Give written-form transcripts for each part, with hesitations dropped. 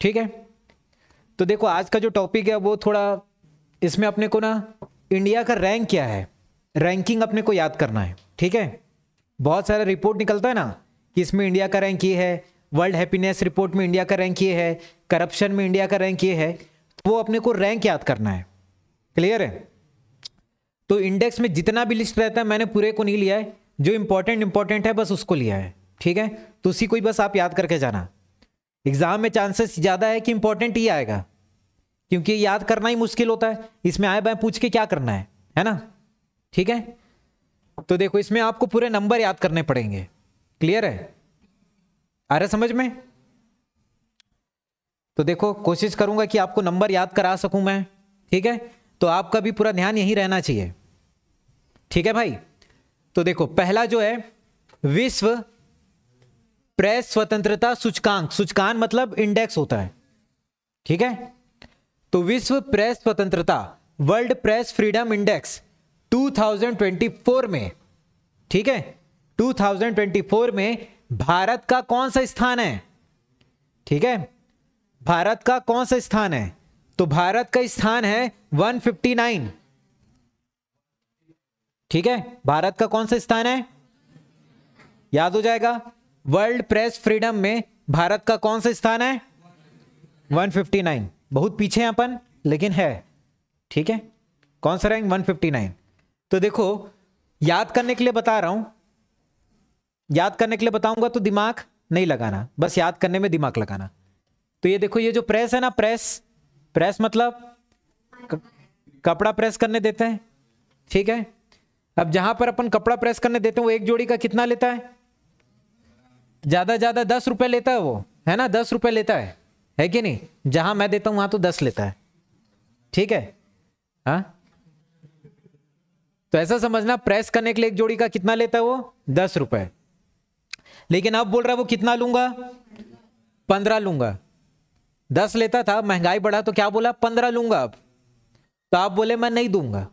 ठीक है, तो देखो आज का जो टॉपिक है वो थोड़ा इसमें अपने को ना इंडिया का रैंक क्या है, रैंकिंग अपने को याद करना है। ठीक है, बहुत सारा रिपोर्ट निकलता है ना कि इसमें इंडिया का रैंक ये है, वर्ल्ड हैप्पीनेस रिपोर्ट में इंडिया का रैंक ये है, करप्शन में इंडिया का रैंक ये है, वो अपने को रैंक याद करना है। क्लियर है? तो इंडेक्स में जितना भी लिस्ट रहता है मैंने पूरे को नहीं लिया है, जो इंपॉर्टेंट है बस उसको लिया है। ठीक है, तो उसी को ही बस आप याद करके जाना। एग्जाम में चांसेस ज्यादा है कि इंपॉर्टेंट ही आएगा, क्योंकि याद करना ही मुश्किल होता है, इसमें आए बाएं पूछ के क्या करना है ना। ठीक है, तो देखो इसमें आपको पूरे नंबर याद करने पड़ेंगे। क्लियर है? आ रहा समझ में? तो देखो कोशिश करूंगा कि आपको नंबर याद करा सकूं मैं। ठीक है, तो आपका भी पूरा ध्यान यही रहना चाहिए। ठीक है भाई, तो देखो पहला जो है विश्व प्रेस स्वतंत्रता सूचकांक, सूचकांक मतलब इंडेक्स होता है। ठीक है, तो विश्व प्रेस स्वतंत्रता वर्ल्ड प्रेस फ्रीडम इंडेक्स 2024 में, ठीक है 2024 में भारत का कौन सा स्थान है? ठीक है, भारत का कौन सा स्थान है? तो भारत का स्थान है 159। ठीक है, भारत का कौन सा स्थान है? याद हो जाएगा। वर्ल्ड प्रेस फ्रीडम में भारत का कौन सा स्थान है? 159। बहुत पीछे हैं अपन, लेकिन है। ठीक है, कौन सा रैंक? 159। तो देखो याद करने के लिए बता रहा हूं, याद करने के लिए बताऊंगा तो दिमाग नहीं लगाना, बस याद करने में दिमाग लगाना। तो ये देखो, ये जो प्रेस है ना, प्रेस मतलब कपड़ा प्रेस करने देते हैं। ठीक है, अब जहां पर अपन कपड़ा प्रेस करने देते हैं वो एक जोड़ी का कितना लेता है? ज्यादा 10 रुपए लेता है वो, है ना, 10 रुपए लेता है कि नहीं? जहां मैं देता हूं वहां तो 10 लेता है। ठीक है, हाँ, तो ऐसा समझना प्रेस करने के लिए एक जोड़ी का कितना लेता है वो? 10 रुपए। लेकिन अब बोल रहा है वो कितना लूंगा? 15 लूंगा। 10 लेता था, महंगाई बढ़ा तो क्या बोला? 15 लूंगा अब। तो आप बोले मैं नहीं दूंगा,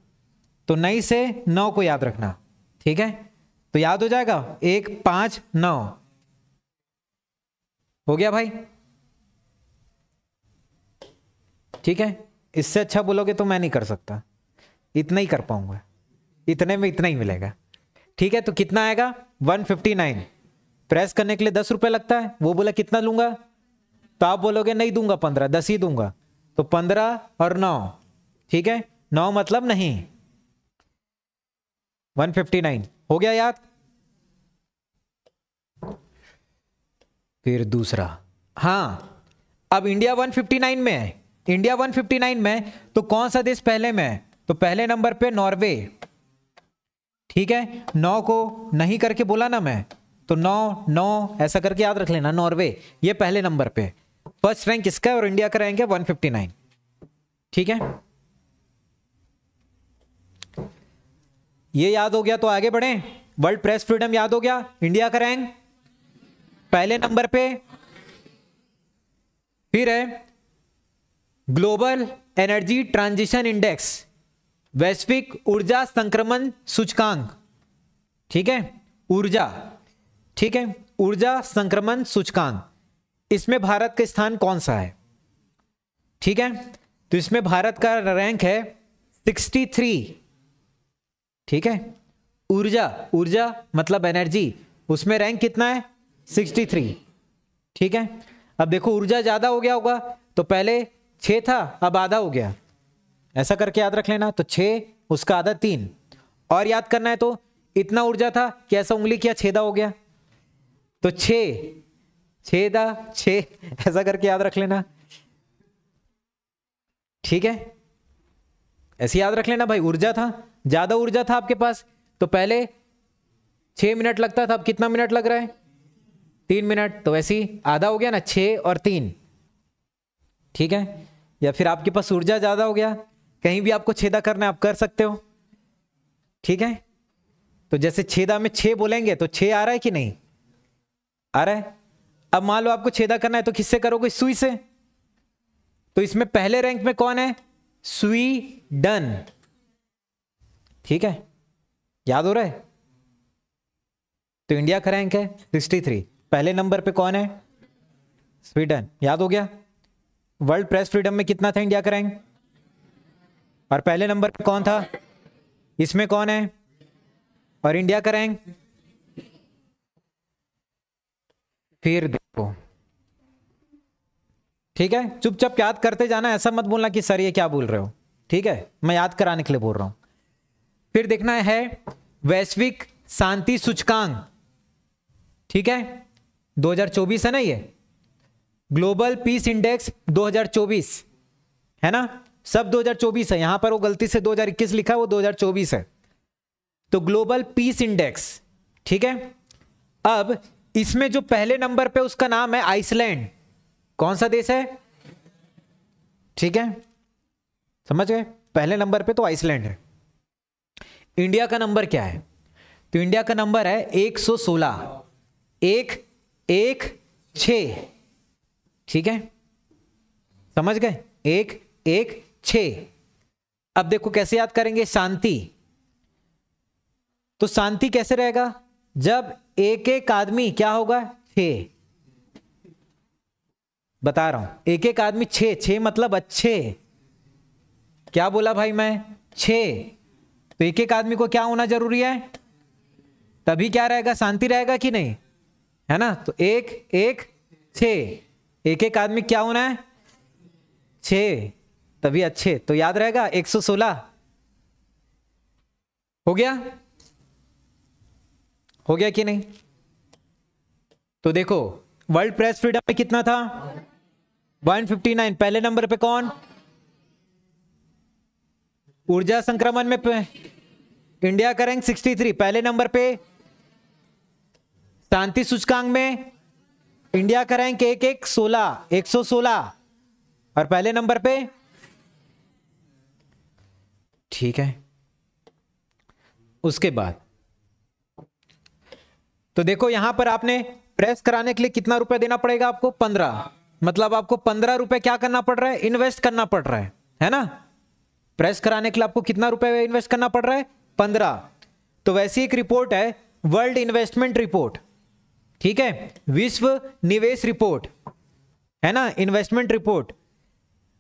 तो नहीं से 9 को याद रखना। ठीक है, तो याद हो जाएगा 1 5 9 हो गया भाई। ठीक है, इससे अच्छा बोलोगे तो मैं नहीं कर सकता, इतना ही कर पाऊंगा, इतने में इतना ही मिलेगा। ठीक है, तो कितना आएगा? 159। प्रेस करने के लिए 10 रुपए लगता है, वो बोला कितना लूंगा? तो आप बोलोगे नहीं दूंगा 15, 10 ही दूंगा। तो 15 और 9, ठीक है, 9 मतलब नहीं। 159 हो गया याद। फिर दूसरा, हाँ, अब इंडिया 159 में है। इंडिया 159 में तो कौन सा देश पहले में है? तो पहले नंबर पे नॉर्वे। ठीक है, 9 को नहीं करके बोला ना मैं, तो 9 ऐसा करके याद रख लेना, नॉर्वे ये पहले नंबर पे। फर्स्ट रैंक किसका है? और इंडिया का रैंक है 159। ठीक है, ये याद हो गया तो आगे बढ़े। वर्ल्ड प्रेस फ्रीडम याद हो गया, इंडिया का रैंक पहले नंबर पे। फिर है ग्लोबल एनर्जी ट्रांजिशन इंडेक्स, वैश्विक ऊर्जा संक्रमण सूचकांक। ठीक है, ऊर्जा, ठीक है, ऊर्जा संक्रमण सूचकांक, इसमें भारत का स्थान कौन सा है? ठीक है, तो इसमें भारत का रैंक है 63। ठीक है, ऊर्जा मतलब एनर्जी, उसमें रैंक कितना है? 63। ठीक है, अब देखो ऊर्जा ज्यादा हो गया होगा, तो पहले 6 था अब आधा हो गया, ऐसा करके याद रख लेना। तो 6 उसका आधा 3, और याद करना है तो इतना ऊर्जा था कि ऐसा उंगली किया छेदा हो गया, तो 6 छेदा 6 ऐसा करके याद रख लेना। ठीक है, ऐसे याद रख लेना भाई। ऊर्जा था, ज्यादा ऊर्जा था आपके पास, तो पहले 6 मिनट लगता था, अब कितना मिनट लग रहा है? 3 मिनट। तो ऐसे ही आधा हो गया ना, 6 और 3। ठीक है, या फिर आपके पास ऊर्जा ज्यादा हो गया, कहीं भी आपको छेदा करना है आप कर सकते हो। ठीक है, तो जैसे छेदा में 6 बोलेंगे तो 6 आ रहा है कि नहीं आ रहा है? अब मान लो आपको छेदा करना है तो किससे करोगे? सुई से। तो इसमें पहले रैंक में कौन है? स्वीडन। ठीक है, याद हो रहा है? तो इंडिया का रैंक है 63, पहले नंबर पे कौन है? स्वीडन। याद हो गया? वर्ल्ड प्रेस फ्रीडम में कितना था इंडिया का रैंक? और पहले नंबर पे कौन था? इसमें कौन है? और इंडिया का रैंक? फिर देखो, ठीक है, चुपचाप याद करते जाना, ऐसा मत बोलना कि सर ये क्या बोल रहे हो, ठीक है, मैं याद कराने के लिए बोल रहा हूं। फिर देखना है वैश्विक शांति सूचकांक, ठीक है, 2024 है ना, ये ग्लोबल पीस इंडेक्स 2024 है ना, सब 2024 है, यहां पर वो गलती से 2021 लिखा है, वो 2024 है। तो ग्लोबल पीस इंडेक्स, ठीक है। अब इसमें जो पहले नंबर पे उसका नाम है आइसलैंड। कौन सा देश है? ठीक है, समझ गए, पहले नंबर पे तो आइसलैंड है। इंडिया का नंबर क्या है? तो इंडिया का नंबर है 116, 116, ठीक है, समझ गए, 116। अब देखो कैसे याद करेंगे शांति। तो शांति कैसे रहेगा? जब एक एक आदमी क्या होगा? 6, बता रहा हूं, एक एक आदमी 6, 6 मतलब अच्छे। क्या बोला भाई मैं? 6। तो एक एक आदमी को क्या होना जरूरी है? तभी क्या रहेगा? शांति रहेगा कि नहीं, है ना। तो 1 1 6, एक एक आदमी क्या होना है? 6, तभी अच्छे। तो याद रहेगा 116 हो गया, हो गया कि नहीं? तो देखो वर्ल्ड प्रेस फ्रीडम में कितना था? 159। पहले नंबर पे कौन? ऊर्जा संक्रमण में इंडिया का रैंक 63। पहले नंबर पे शांति सूचकांक में इंडिया का रैंक 116 और पहले नंबर पे, ठीक है। उसके बाद तो देखो यहां पर आपने प्रेस कराने के लिए कितना रुपए देना पड़ेगा आपको? 15। मतलब आपको 15 रुपए क्या करना पड़ रहा है? इन्वेस्ट करना पड़ रहा है ना। प्रेस कराने के लिए आपको कितना रुपए इन्वेस्ट करना पड़ रहा है? 15। तो वैसी एक रिपोर्ट है वर्ल्ड इन्वेस्टमेंट रिपोर्ट, ठीक है, विश्व निवेश रिपोर्ट, है ना, इन्वेस्टमेंट रिपोर्ट।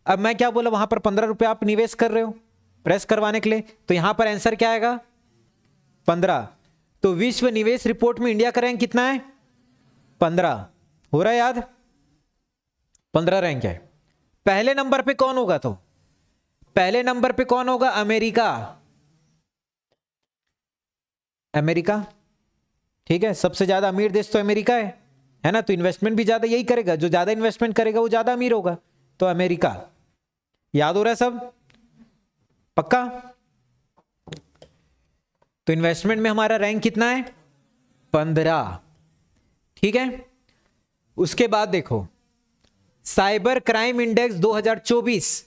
अब मैं क्या बोला, वहां पर 15 रुपए आप निवेश कर रहे हो प्रेस करवाने के लिए, तो यहां पर आंसर क्या आएगा? 15। तो विश्व निवेश रिपोर्ट में इंडिया का रैंक कितना है? 15। हो रहा है याद? 15 रैंक है। पहले नंबर पे कौन होगा? तो पहले नंबर पे कौन होगा? अमेरिका। अमेरिका, ठीक है, सबसे ज्यादा अमीर देश तो अमेरिका है ना। तो इन्वेस्टमेंट भी ज्यादा यही करेगा, जो ज्यादा इन्वेस्टमेंट करेगा वो ज्यादा अमीर होगा। तो अमेरिका। याद हो रहा है सब? पक्का? तो इन्वेस्टमेंट में हमारा रैंक कितना है? 15, ठीक है। उसके बाद देखो साइबर क्राइम इंडेक्स 2024,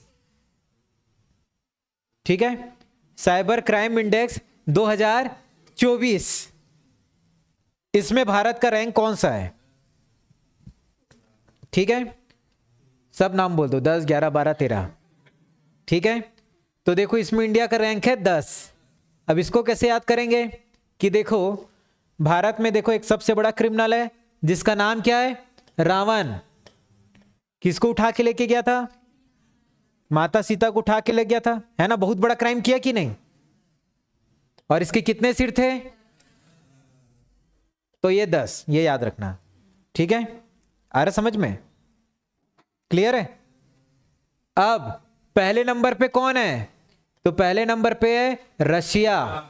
ठीक है, साइबर क्राइम इंडेक्स 2024, इसमें भारत का रैंक कौन सा है? ठीक है, सब नाम बोल दो, 10 11 12 13, ठीक है। तो देखो इसमें इंडिया का रैंक है 10। अब इसको कैसे याद करेंगे कि देखो भारत में देखो एक सबसे बड़ा क्रिमिनल है जिसका नाम क्या है? रावण। किसको उठा के लेके गया था? माता सीता को उठा के ले गया था, है ना। बहुत बड़ा क्राइम किया कि नहीं? और इसके कितने सिर थे? तो ये 10, ये याद रखना, ठीक है। आ रहा समझ में? क्लियर है? अब पहले नंबर पे कौन है? तो पहले नंबर पे है रशिया।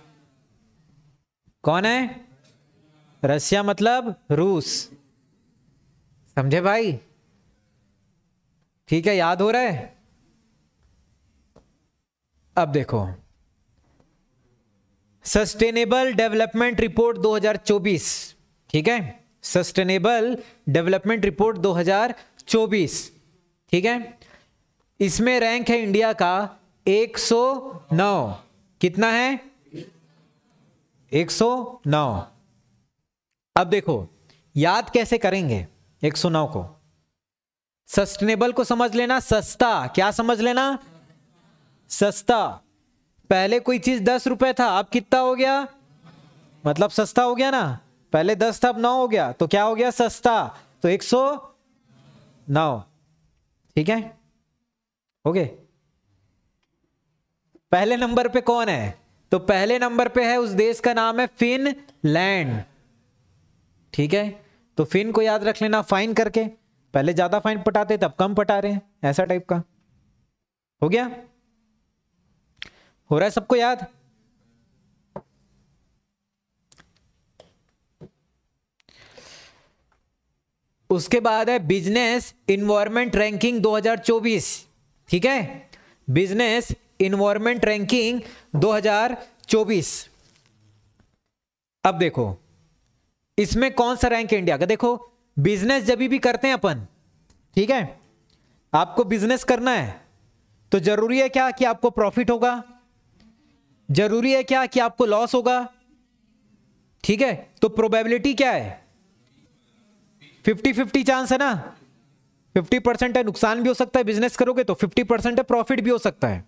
कौन है? रशिया मतलब रूस। समझे भाई? ठीक है, याद हो रहा है? अब देखो सस्टेनेबल डेवलपमेंट रिपोर्ट 2024, ठीक है, सस्टेनेबल डेवलपमेंट रिपोर्ट 2024, ठीक है। इसमें रैंक है इंडिया का 109। कितना है? 109। अब देखो याद कैसे करेंगे 109 को? सस्टेनेबल को समझ लेना सस्ता। क्या समझ लेना? सस्ता। पहले कोई चीज 10 रुपए था, अब कितना हो गया? मतलब सस्ता हो गया ना। पहले 10 था, अब 9 हो गया, तो क्या हो गया? सस्ता। तो 109, ठीक है। ओके, पहले नंबर पे कौन है? तो पहले नंबर पे है, उस देश का नाम है फिनलैंड। ठीक है, तो फिन को याद रख लेना फाइन करके, पहले ज्यादा फाइन पटाते तब कम पटा रहे हैं, ऐसा टाइप का। हो गया? हो रहा है सबको याद? उसके बाद है बिजनेस इन्वायरमेंट रैंकिंग 2024। ठीक है, बिजनेस इन्वायरमेंट रैंकिंग 2024। अब देखो इसमें कौन सा रैंक है इंडिया का। देखो बिजनेस जब भी करते हैं अपन, ठीक है, आपको बिजनेस करना है तो जरूरी है क्या कि आपको प्रॉफिट होगा? जरूरी है क्या कि आपको लॉस होगा? ठीक है, तो प्रोबेबिलिटी क्या है? 50-50 चांस है ना। 50% है नुकसान भी हो सकता है, बिजनेस करोगे तो 50% है प्रॉफिट भी हो सकता है,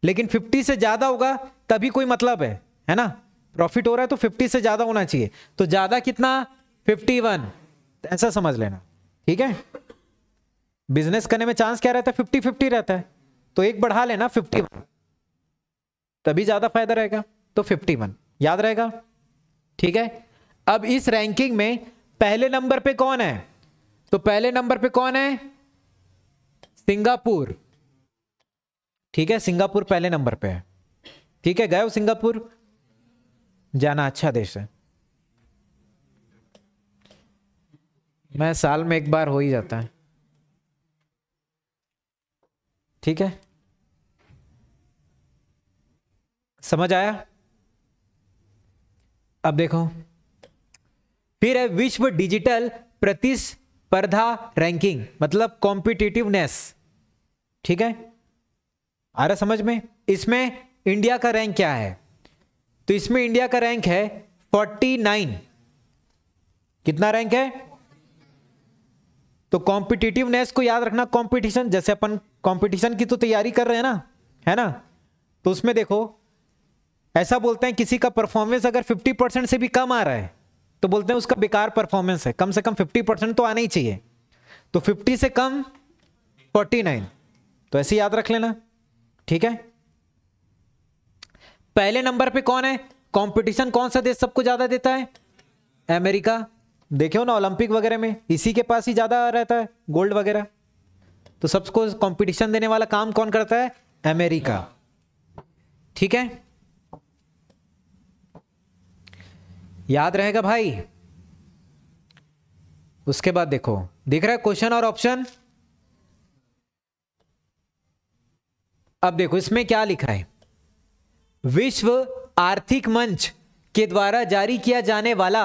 लेकिन 50 से ज्यादा होगा तभी कोई मतलब है ना। प्रॉफिट हो रहा है तो 50 से ज्यादा होना चाहिए, तो ज्यादा कितना? 51, ऐसा समझ लेना। ठीक है, बिजनेस करने में चांस क्या रहता है? 50-50 रहता है, तो एक बढ़ा लेना 51, तभी ज्यादा फायदा रहेगा, तो 51 याद रहेगा। ठीक है, अब इस रैंकिंग में पहले नंबर पे कौन है? तो पहले नंबर पे कौन है? सिंगापुर। ठीक है, सिंगापुर पहले नंबर पे है। ठीक है, गए हो सिंगापुर? जाना, अच्छा देश है। मैं साल में एक बार हो ही जाता है। ठीक है, समझ आया? अब देखो फिर है विश्व डिजिटल प्रतिस्पर्धा रैंकिंग, मतलब कॉम्पिटिटिवनेस। ठीक है, आ रहा समझ में? इसमें इंडिया का रैंक क्या है? तो इसमें इंडिया का रैंक है 49। कितना रैंक है? तो कॉम्पिटिटिवनेस को याद रखना, कंपटीशन, जैसे अपन कंपटीशन की तो तैयारी कर रहे हैं ना, है ना, तो उसमें देखो ऐसा बोलते हैं किसी का परफॉर्मेंस अगर 50% से भी कम आ रहा है तो बोलते हैं उसका बेकार परफॉर्मेंस है, कम से कम 50% तो आना ही चाहिए। तो 50 से कम 49, तो ऐसे याद रख लेना। ठीक है, पहले नंबर पे कौन है? कंपटीशन कौन सा देश सबको ज्यादा देता है? अमेरिका। देखो ना ओलंपिक वगैरह में इसी के पास ही ज्यादा रहता है गोल्ड वगैरह, तो सबको कंपटीशन देने वाला काम कौन करता है? अमेरिका। ठीक है, याद रहेगा भाई। उसके बाद देखो, दिख रहा है क्वेश्चन और ऑप्शन? अब देखो इसमें क्या लिखा है, विश्व आर्थिक मंच के द्वारा जारी किया जाने वाला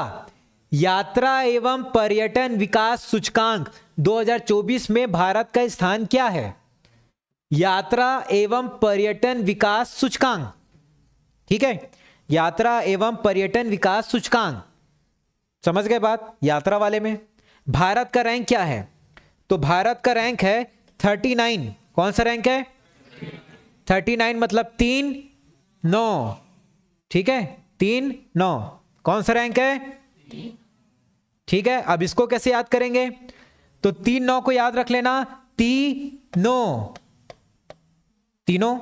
यात्रा एवं पर्यटन विकास सूचकांक 2024 में भारत का स्थान क्या है? यात्रा एवं पर्यटन विकास सूचकांक। ठीक है, यात्रा एवं पर्यटन विकास सूचकांक, समझ गए बात? यात्रा वाले में भारत का रैंक क्या है? तो भारत का रैंक है 39। कौन सा रैंक है? 39 मतलब 3-9। ठीक है, 3-9 कौन सा रैंक है? ठीक है, अब इसको कैसे याद करेंगे? तो 3-9 को याद रख लेना, तीनों, तीनों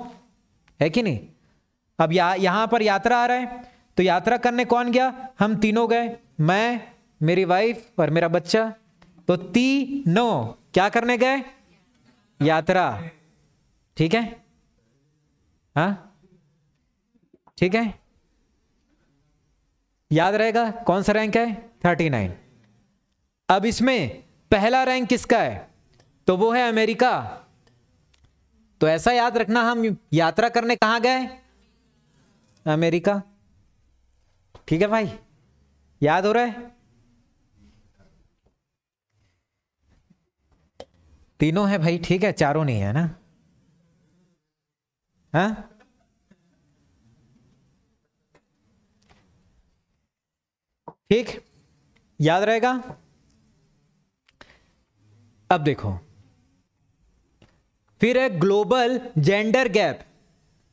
है कि नहीं? अब यहां पर यात्रा आ रहा है, तो यात्रा करने कौन गया? हम तीनों गए, मैं, मेरी वाइफ और मेरा बच्चा, तो तीनों क्या करने गए? यात्रा। ठीक है, हाँ ठीक है, याद रहेगा कौन सा रैंक है? 39। अब इसमें पहला रैंक किसका है? तो वो है अमेरिका। तो ऐसा याद रखना, हम यात्रा करने कहां गए? अमेरिका। ठीक है भाई, याद हो रहा है? तीनों है भाई, ठीक है, चारों नहीं है ना। हाँ ठीक, याद रहेगा। अब देखो फिर है ग्लोबल जेंडर गैप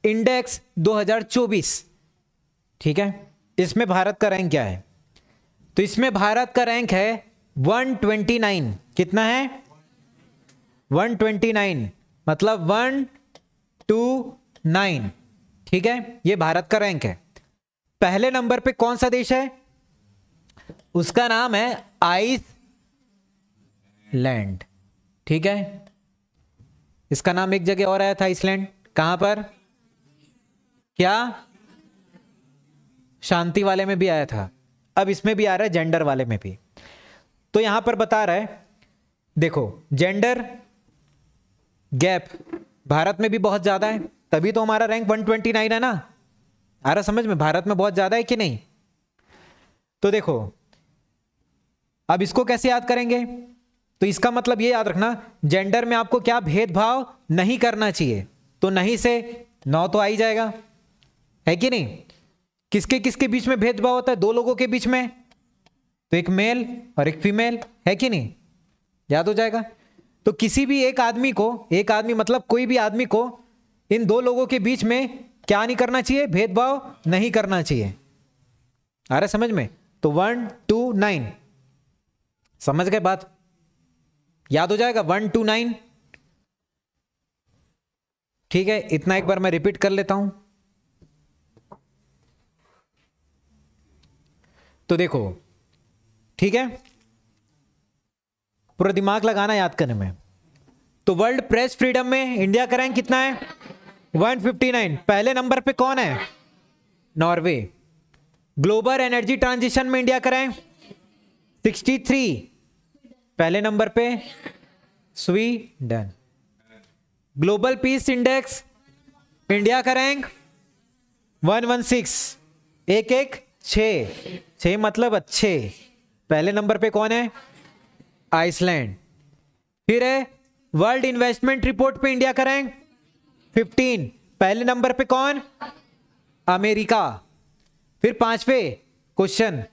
इंडेक्स 2024। ठीक है, इसमें भारत का रैंक क्या है? तो इसमें भारत का रैंक है 129। कितना है? 129 मतलब 129, ठीक है, ये भारत का रैंक है। पहले नंबर पे कौन सा देश है? उसका नाम है आइसलैंड, ठीक है। इसका नाम एक जगह और आया था, आइसलैंड, कहां पर? क्या? शांति वाले में भी आया था, अब इसमें भी आ रहा है, जेंडर वाले में भी। तो यहां पर बता रहा है, देखो जेंडर गैप भारत में भी बहुत ज्यादा है, तभी तो हमारा रैंक 129 है ना। आ रहा समझ में? भारत में बहुत ज्यादा है कि नहीं? तो देखो अब इसको कैसे याद करेंगे? तो इसका मतलब ये याद रखना, जेंडर में आपको क्या भेदभाव नहीं करना चाहिए, तो नहीं से 9 तो आ ही जाएगा, है कि नहीं? किसके किसके बीच में भेदभाव होता है? दो लोगों के बीच में, तो एक मेल और एक फीमेल, है कि नहीं? याद हो जाएगा। तो किसी भी एक आदमी को, एक आदमी मतलब कोई भी आदमी को इन दो लोगों के बीच में क्या नहीं करना चाहिए? भेदभाव नहीं करना चाहिए। आ रहा समझ में? तो 129, समझ गए बात? याद हो जाएगा 129, ठीक है। इतना एक बार मैं रिपीट कर लेता हूं। तो देखो, ठीक है, पूरा दिमाग लगाना याद करने में। तो वर्ल्ड प्रेस फ्रीडम में इंडिया का रैंक कितना है? 159। पहले नंबर पे कौन है? नॉर्वे। ग्लोबल एनर्जी ट्रांजिशन में इंडिया का रैंक 63, पहले नंबर पे Sweden. Global peace index India का रैंक 116, 6 मतलब अच्छे, पहले नंबर पे कौन है? आइसलैंड। फिर है वर्ल्ड इन्वेस्टमेंट रिपोर्ट पे इंडिया का रैंक 15, पहले नंबर पे कौन? अमेरिका। फिर 5वें question,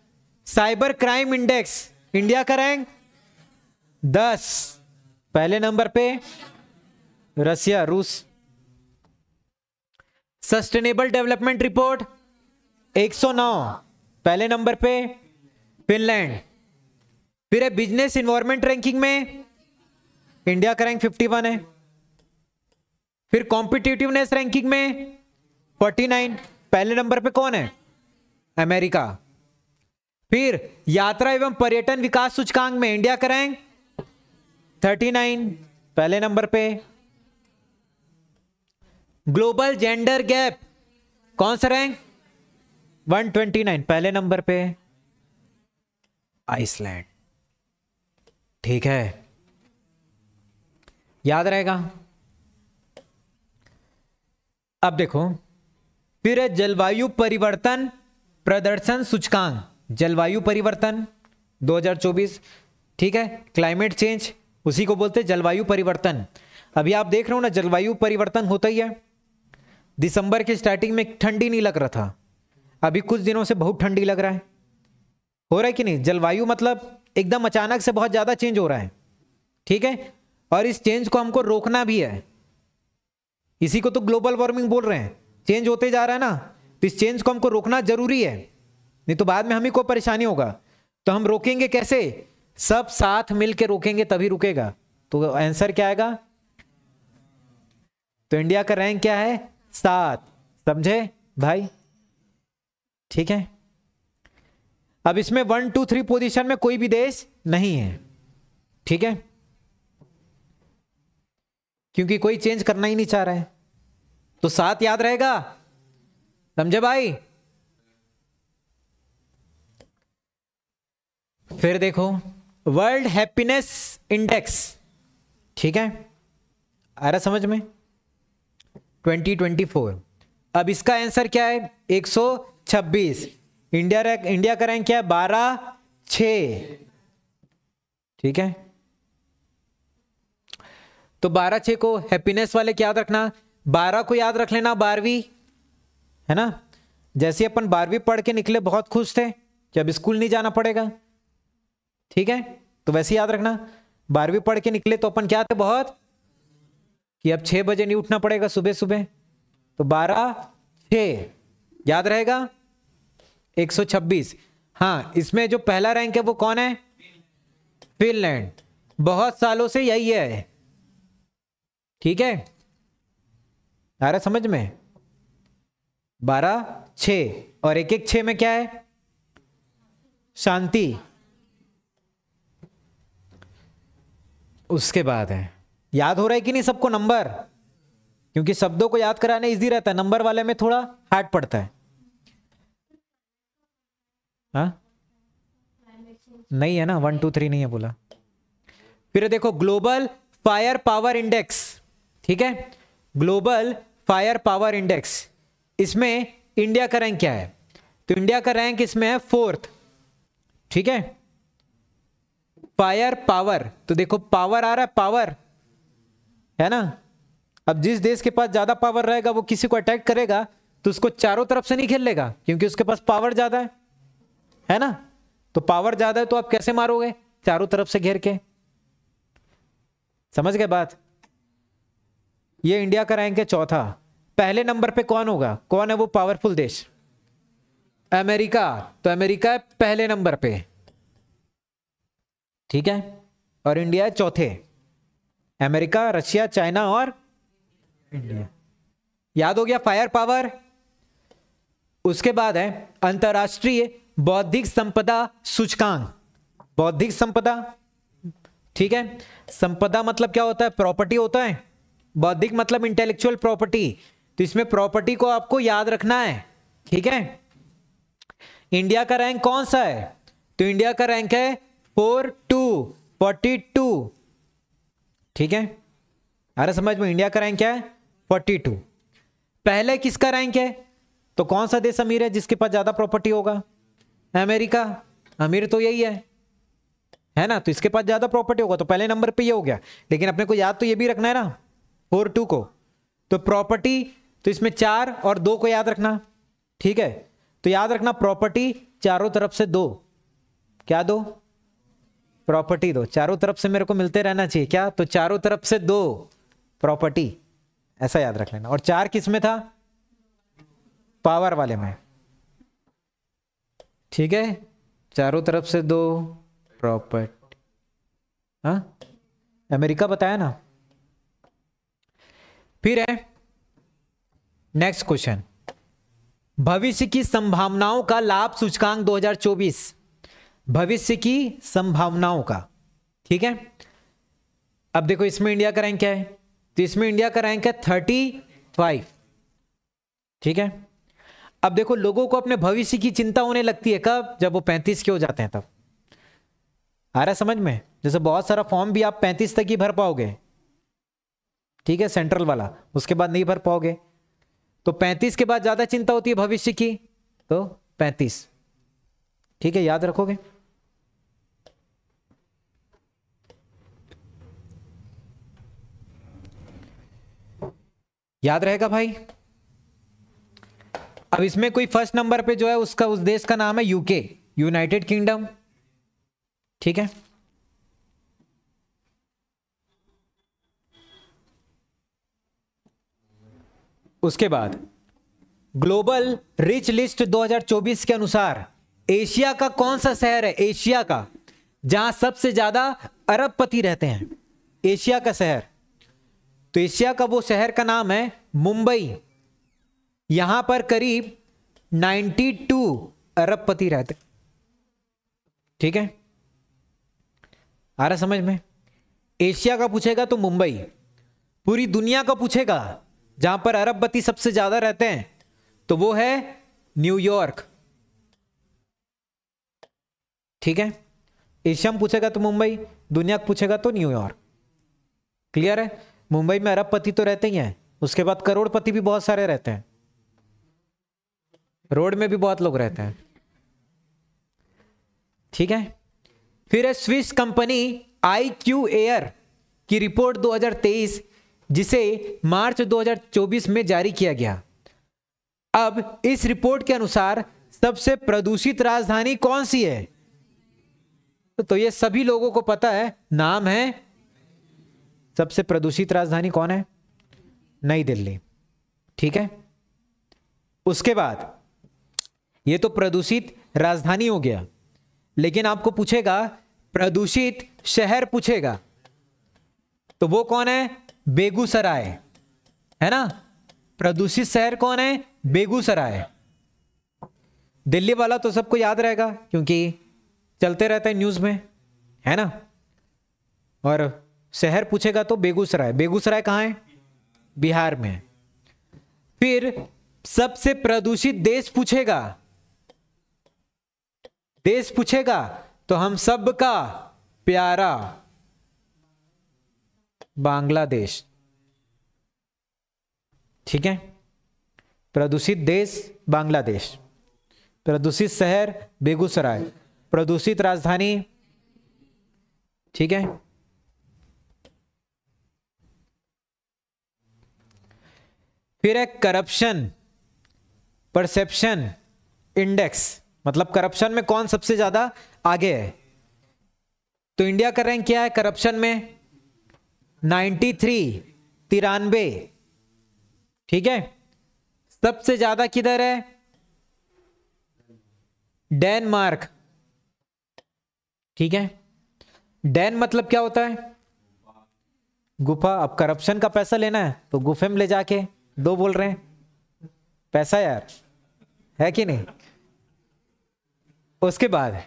cyber crime index India का रैंक 10, पहले नंबर पे रसिया, रूस। सस्टेनेबल डेवलपमेंट रिपोर्ट 109, पहले नंबर पे फिनलैंड। फिर है बिजनेस इन्वायरमेंट रैंकिंग में इंडिया का रैंक 51 है। फिर कॉम्पिटिटिवनेस रैंकिंग में 49, पहले नंबर पे कौन है? अमेरिका। फिर यात्रा एवं पर्यटन विकास सूचकांक में इंडिया का रैंक 39, पहले नंबर पे। ग्लोबल जेंडर गैप कौन सा रैंक? 129, पहले नंबर पे आइसलैंड, ठीक है, याद रहेगा। अब देखो, फिर है जलवायु परिवर्तन प्रदर्शन सूचकांक, जलवायु परिवर्तन 2024, ठीक है, क्लाइमेट चेंज, उसी को बोलते हैं जलवायु परिवर्तन। अभी आप देख रहे हो ना, जलवायु परिवर्तन होता ही है। दिसंबर के स्टार्टिंग में ठंडी नहीं लग रहा था, अभी कुछ दिनों से बहुत ठंडी लग रहा है। हो रहा है कि नहीं? जलवायु मतलब एकदम अचानक से बहुत ज्यादा चेंज हो रहा है, ठीक है, और इस चेंज को हमको रोकना भी है। इसी को तो ग्लोबल वार्मिंग बोल रहे हैं, चेंज होते जा रहा है ना, तो इस चेंज को हमको रोकना जरूरी है, नहीं तो बाद में हमें को परेशानी होगा। तो हम रोकेंगे कैसे? सब साथ मिलकर रोकेंगे तभी रुकेगा। तो आंसर क्या आएगा? तो इंडिया का रैंक क्या है? 7, समझे भाई? ठीक है। अब इसमें 1, 2, 3 पोजीशन में कोई भी देश नहीं है, ठीक है, क्योंकि कोई चेंज करना ही नहीं चाह रहा है। तो 7 याद रहेगा, समझे भाई? फिर देखो वर्ल्ड हैप्पीनेस इंडेक्स, ठीक है, आ रहा समझ में? 2024। अब इसका आंसर क्या है? 126। इंडिया का रैंक क्या है? 12/6, ठीक है। तो 12/6 को हैप्पीनेस वाले क्या याद रखना? 12 को याद रख लेना 12वीं, है ना। जैसे अपन 12वीं पढ़ के निकले बहुत खुश थे कि अब स्कूल नहीं जाना पड़ेगा, ठीक है, तो वैसे याद रखना 12वीं पढ़ के निकले तो अपन क्या थे बहुत, कि अब 6 बजे नहीं उठना पड़ेगा सुबह सुबह, तो 12/6 याद रहेगा 126। हाँ, इसमें जो पहला रैंक है वो कौन है? फिनलैंड। बहुत सालों से यही है, ठीक है, आ रहा समझ में? 12 6 और 1 1 6 में क्या है? शांति। उसके बाद है, याद हो रहा है कि नहीं सबको नंबर? क्योंकि शब्दों को याद कराना इजी रहता है, नंबर वाले में थोड़ा हार्ड पड़ता है। हाँ नहीं है ना, 1 2 3 नहीं है बोला। फिर देखो ग्लोबल फायर पावर इंडेक्स, ठीक है, ग्लोबल फायर पावर इंडेक्स, इसमें इंडिया का रैंक क्या है? तो इंडिया का रैंक इसमें है 4th, ठीक है। फायर पावर, तो देखो पावर आ रहा है, पावर है ना। अब जिस देश के पास ज्यादा पावर रहेगा वो किसी को अटैक करेगा तो उसको चारों तरफ से नहीं घेर लेगा, क्योंकि उसके पास पावर ज्यादा है ना। तो पावर ज्यादा है तो आप कैसे मारोगे? चारों तरफ से घेर के। समझ गए बात? ये इंडिया का रैंक है 4था। पहले नंबर पे कौन होगा? कौन है वो पावरफुल देश? अमेरिका। तो अमेरिका है पहले नंबर पे, ठीक है, और इंडिया है 4थे। अमेरिका, रशिया, चाइना और इंडिया। याद हो गया फायर पावर। उसके बाद है अंतरराष्ट्रीय बौद्धिक संपदा सूचकांक। बौद्धिक संपदा, ठीक है, संपदा मतलब क्या होता है? प्रॉपर्टी होता है। बौद्धिक मतलब इंटेलेक्चुअल प्रॉपर्टी। तो इसमें प्रॉपर्टी को आपको याद रखना है, ठीक है। इंडिया का रैंक कौन सा है? तो इंडिया का रैंक है 42, ठीक है। अरे समझ में, इंडिया का रैंक क्या है? 42। पहले किसका रैंक है? तो कौन सा देश अमीर है जिसके पास ज्यादा प्रॉपर्टी होगा? अमेरिका। अमीर तो यही है ना, तो इसके पास ज्यादा प्रॉपर्टी होगा तो पहले नंबर पे ये हो गया। लेकिन अपने को याद तो ये भी रखना है ना 42 को। तो प्रॉपर्टी, तो इसमें 4 और 2 को याद रखना, ठीक है। तो याद रखना प्रॉपर्टी चारों तरफ से 2, क्या 2? प्रॉपर्टी 2 चारों तरफ से मेरे को मिलते रहना चाहिए, क्या? तो चारों तरफ से 2 प्रॉपर्टी, ऐसा याद रख लेना। और 4 किस में था? पावर वाले में, ठीक है। चारों तरफ से 2 प्रॉपर्टी। हाँ अमेरिका बताया ना। फिर है नेक्स्ट क्वेश्चन, भविष्य की संभावनाओं का लाभ सूचकांक 2024। भविष्य की संभावनाओं का, ठीक है। अब देखो इसमें इंडिया का रैंक क्या है? तो इसमें इंडिया का रैंक है 35, ठीक है। अब देखो लोगों को अपने भविष्य की चिंता होने लगती है कब? जब वो 35 के हो जाते हैं तब। आ रहा है समझ में? जैसे बहुत सारा फॉर्म भी आप 35 तक ही भर पाओगे, ठीक है, सेंट्रल वाला, उसके बाद नहीं भर पाओगे। तो 35 के बाद ज्यादा चिंता होती है भविष्य की, तो 35, ठीक है, याद रखोगे। याद रहेगा भाई। अब इसमें कोई फर्स्ट नंबर पे जो है उसका, उस देश का नाम है यूके, यूनाइटेड किंगडम, ठीक है। उसके बाद ग्लोबल रिच लिस्ट 2024 के अनुसार एशिया का कौन सा शहर है? एशिया का जहां सबसे ज्यादा अरबपति रहते हैं, एशिया का शहर। तो एशिया का वो शहर का नाम है मुंबई। यहां पर करीब 92 अरबपति रहते, ठीक है। आ रहा समझ में? एशिया का पूछेगा तो मुंबई, पूरी दुनिया का पूछेगा जहां पर अरबपति सबसे ज्यादा रहते हैं तो वो है न्यूयॉर्क, ठीक है। एशिया में पूछेगा तो मुंबई, दुनिया का पूछेगा तो न्यूयॉर्क। क्लियर है? मुंबई में अरबपति तो रहते ही हैं, उसके बाद करोड़पति भी बहुत सारे रहते हैं, रोड में भी बहुत लोग रहते हैं, ठीक है। फिर है स्विस कंपनी IQ एयर की रिपोर्ट 2023, जिसे मार्च 2024 में जारी किया गया। अब इस रिपोर्ट के अनुसार सबसे प्रदूषित राजधानी कौन सी है? तो ये सभी लोगों को पता है, नाम है, सबसे प्रदूषित राजधानी कौन है? नई दिल्ली, ठीक है। उसके बाद ये तो प्रदूषित राजधानी हो गया, लेकिन आपको पूछेगा प्रदूषित शहर पूछेगा, तो वो कौन है? बेगूसराय, है ना। प्रदूषित शहर कौन है? बेगूसराय। दिल्ली वाला तो सबको याद रहेगा क्योंकि चलते रहता है न्यूज में, है ना। और शहर पूछेगा तो बेगूसराय। बेगूसराय कहाँ है? बिहार में। फिर सबसे प्रदूषित देश पूछेगा, देश पूछेगा तो हम सब का प्यारा बांग्लादेश, ठीक है। प्रदूषित देश बांग्लादेश, प्रदूषित शहर बेगूसराय, प्रदूषित राजधानी, ठीक है। फिर है करप्शन परसेप्शन इंडेक्स, मतलब करप्शन में कौन सबसे ज्यादा आगे है। तो इंडिया का रैंक क्या है करप्शन में? 93, 93, ठीक है। सबसे ज्यादा किधर है? डेनमार्क, ठीक है। डैन मतलब क्या होता है? गुफा। अब करप्शन का पैसा लेना है तो गुफे में ले जाके दो, बोल रहे हैं पैसा यार, है कि नहीं। उसके बाद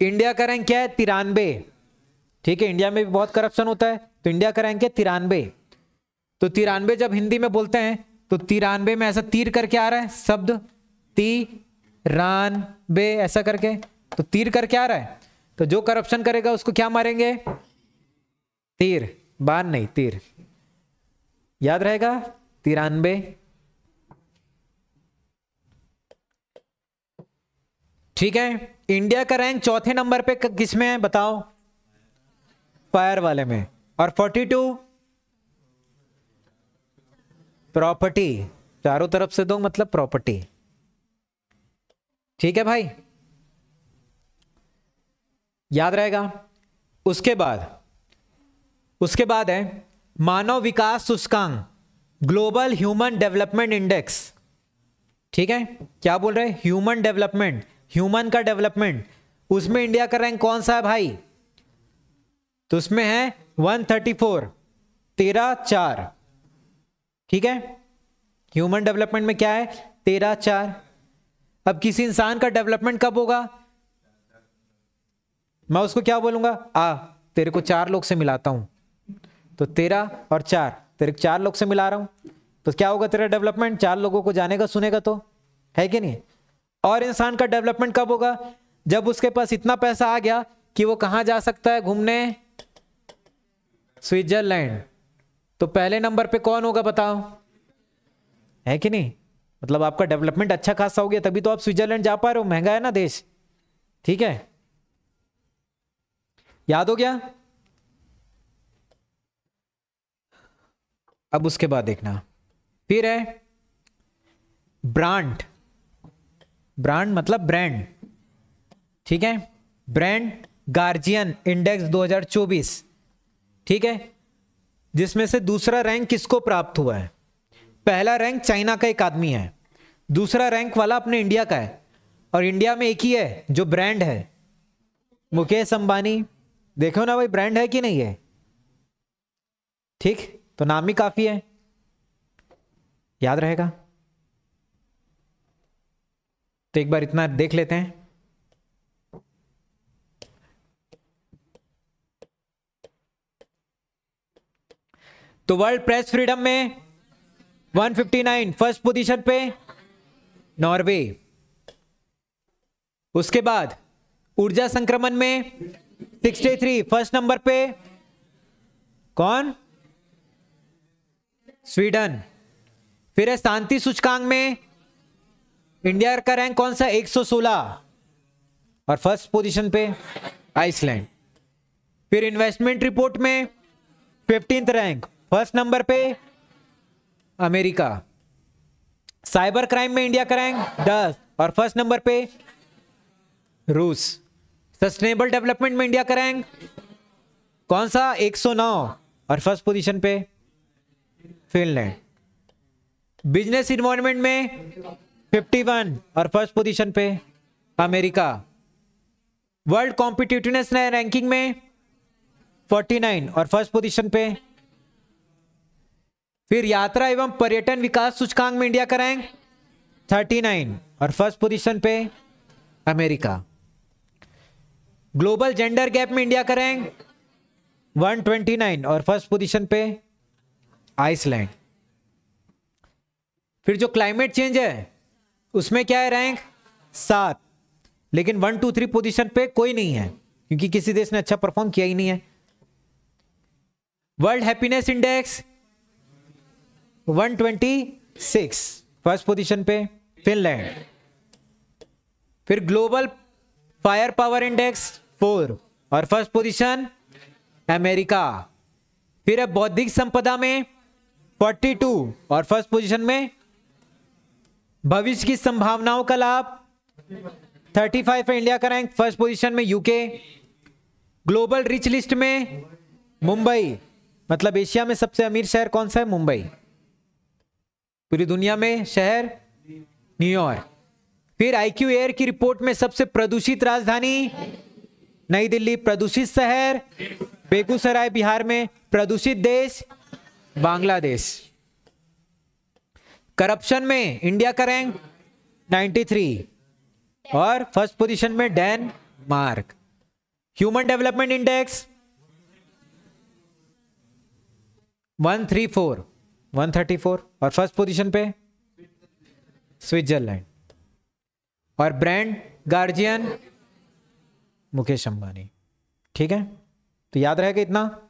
इंडिया का रैंक क्या है? 93, ठीक है। इंडिया में भी बहुत करप्शन होता है तो इंडिया का रैंक है 93। तो 93 जब हिंदी में बोलते हैं तो 93 में ऐसा तीर करके आ रहा है शब्द, तिरानबे ऐसा करके, तो तीर करके आ रहा है। तो जो करप्शन करेगा उसको क्या मारेंगे? तीर, बाण नहीं तीर, याद रहेगा 93। ठीक है। इंडिया का रैंक चौथे नंबर पे किस में है बताओ? फायर वाले में। और 42 प्रॉपर्टी, चारों तरफ से दो मतलब प्रॉपर्टी, ठीक है भाई, याद रहेगा। उसके बाद है मानव विकास सूचकांक, ग्लोबल ह्यूमन डेवलपमेंट इंडेक्स, ठीक है। क्या बोल रहे हैं? ह्यूमन डेवलपमेंट, ह्यूमन का डेवलपमेंट। उसमें इंडिया का रैंक कौन सा है भाई? तो उसमें है 134, 13-4, ठीक है। ह्यूमन डेवलपमेंट में क्या है? 13-4। अब किसी इंसान का डेवलपमेंट कब होगा? मैं उसको क्या बोलूंगा? तेरे को 4 लोग से मिलाता हूं, तो 13 और 4, तेरे 4 लोग से मिला रहा हूं, तो क्या होगा तेरा डेवलपमेंट? 4 लोगों को जानेगा सुनेगा तो, है कि नहीं। और इंसान का डेवलपमेंट कब होगा? जब उसके पास इतना पैसा आ गया कि वो कहां जा सकता है घूमने? स्विट्जरलैंड। तो पहले नंबर पे कौन होगा बताओ, है कि नहीं। मतलब आपका डेवलपमेंट अच्छा खासा हो गया तभी तो आप स्विट्जरलैंड जा पा रहे हो, महंगा है ना देश, ठीक है। याद हो गया। अब उसके बाद देखना, फिर है ब्रांड, ब्रांड मतलब ब्रांड, ठीक है। ब्रांड गार्जियन इंडेक्स 2024, ठीक है। जिसमें से दूसरा रैंक किसको प्राप्त हुआ है? पहला रैंक चाइना का एक आदमी है, दूसरा रैंक वाला अपने इंडिया का है, और इंडिया में एक ही है जो ब्रांड है, मुकेश अंबानी। देखो ना भाई ब्रांड है कि नहीं है, ठीक। तो नाम ही काफी है, याद रहेगा। तो एक बार इतना देख लेते हैं। तो वर्ल्ड प्रेस फ्रीडम में 159 फर्स्ट पोजीशन पे नॉर्वे। उसके बाद ऊर्जा संक्रमण में 63 फर्स्ट नंबर पे कौन? स्वीडन। फिर है शांति सूचकांक में इंडिया का रैंक कौन सा? 116, और फर्स्ट पोजीशन पे आइसलैंड। फिर इन्वेस्टमेंट रिपोर्ट में 15th रैंक, फर्स्ट नंबर पे अमेरिका। साइबर क्राइम में इंडिया का रैंक 10 और फर्स्ट नंबर पे रूस। सस्टेनेबल डेवलपमेंट में इंडिया का रैंक कौन सा? 109 और फर्स्ट पोजीशन पे फिनलैंड। बिजनेस इन्वायरमेंट में 51 और फर्स्ट पोजीशन पे अमेरिका। वर्ल्ड कॉम्पिटिटिवनेस रैंकिंग में 49 और फर्स्ट पोजीशन पे फिर यात्रा एवं पर्यटन विकास सूचकांक में इंडिया का रैंक 39 और फर्स्ट पोजीशन पे अमेरिका। ग्लोबल जेंडर गैप में इंडिया का रैंक 129 और फर्स्ट पोजीशन पे आइसलैंड। फिर जो क्लाइमेट चेंज है उसमें क्या है रैंक 7, लेकिन 1 2 3 पोजीशन पे कोई नहीं है क्योंकि किसी देश ने अच्छा परफॉर्म किया ही नहीं है। World happiness index 126, first position पे फिनलैंड। फिर ग्लोबल फायर पावर इंडेक्स 4 और फर्स्ट पोजीशन अमेरिका। फिर अब बौद्धिक संपदा में 42 और फर्स्ट पोजीशन में भविष्य की संभावनाओं का लाभ 35 है इंडिया का रैंक, फर्स्ट पोजीशन में यूके। ग्लोबल रिच लिस्ट में मुंबई, मतलब एशिया में सबसे अमीर शहर कौन सा है? मुंबई। पूरी दुनिया में शहर न्यूयॉर्क। फिर आईक्यू एयर की रिपोर्ट में सबसे प्रदूषित राजधानी नई दिल्ली, प्रदूषित शहर बेगूसराय बिहार में, प्रदूषित देश बांग्लादेश। करप्शन में इंडिया का रैंक 93 और फर्स्ट पोजीशन में डेनमार्क। ह्यूमन डेवलपमेंट इंडेक्स 134 और फर्स्ट पोजीशन पे स्विट्जरलैंड। और ब्रांड गार्जियन मुकेश अंबानी। ठीक है, तो याद रहेगा इतना।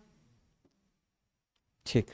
ठीक।